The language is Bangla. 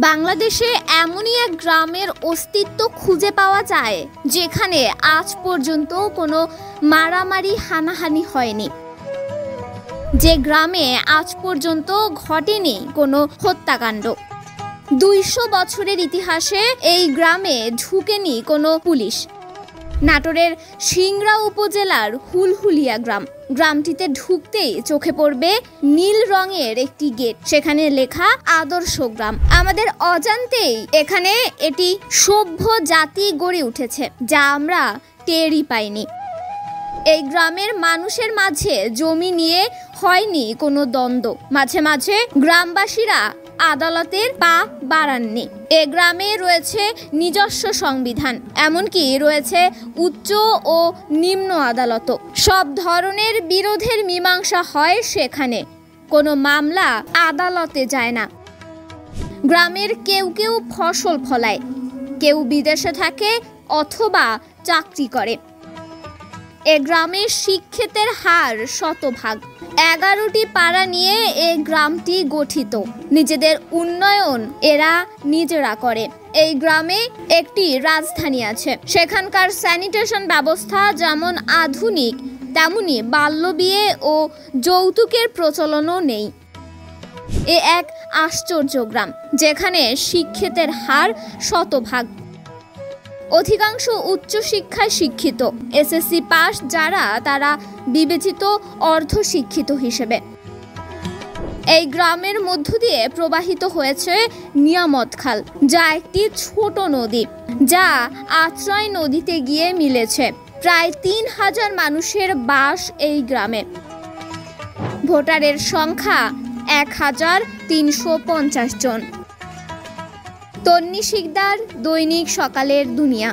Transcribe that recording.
বাংলাদেশে এমনই এক গ্রামের অস্তিত্ব খুঁজে পাওয়া যায় যেখানে আজ পর্যন্ত কোনো মারামারি হানাহানি হয়নি, যে গ্রামে আজ পর্যন্ত ঘটেনি কোনো হত্যাকাণ্ড। 200 বছরের ইতিহাসে এই গ্রামে ঢুকেনি কোনো পুলিশ। নাটোরের সিংড়া উপজেলার হুলহুলিয়া গ্রাম। গ্রামটিতে ঢুকতেই চোখে পড়বে নীল রঙের একটি গেট, সেখানে লেখা আদর্শ গ্রাম। আমাদের অজান্তেই এখানে এটি সভ্য জাতি গড়ে উঠেছে, যা আমরা টেরই পাইনি। এই গ্রামের মানুষের মাঝে জমি নিয়ে হয়নি কোনো দ্বন্দ্ব। মাঝে মাঝে গ্রামবাসীরা আদালতের পা বাড়াননি। এ গ্রামে রয়েছে নিজস্ব সংবিধান, এমনকি রয়েছে উচ্চ ও নিম্ন আদালত। সব ধরনের বিরোধের মীমাংসা হয় সেখানে, কোনো মামলা আদালতে যায় না। গ্রামের কেউ কেউ ফসল ফলায়, কেউ বিদেশে থাকে অথবা চাকরি করে। এ গ্রামের শিক্ষিতের হার শতভাগ। 11টি পাড়া নিয়ে এই গ্রামটি গঠিত। নিজেদের উন্নয়ন এরা নিজেরা করে। এই গ্রামে একটি রাজধানী আছে। সেখানকার স্যানিটেশন ব্যবস্থা যেমন আধুনিক, তেমনি বাল্যবিয়ে ও যৌতুকের প্রচলনও নেই। এ এক আশ্চর্য গ্রাম যেখানে শিক্ষিতের হার শতভাগ। অধিকাংশ উচ্চশিক্ষায় শিক্ষিত, এসএসসি পাস যারা, তারা বিবেচিত অর্ধশিক্ষিত হিসেবে। এই গ্রামের মধ্য দিয়ে প্রবাহিত হয়েছে নিয়ামত খাল, যা একটি ছোট নদী, যা আত্রাই নদীতে গিয়ে মিলেছে। প্রায় 3000 মানুষের বাস এই গ্রামে। ভোটারের সংখ্যা 1350 জন। তন্নি শিকদার, দৈনিক সকালের দুনিয়া।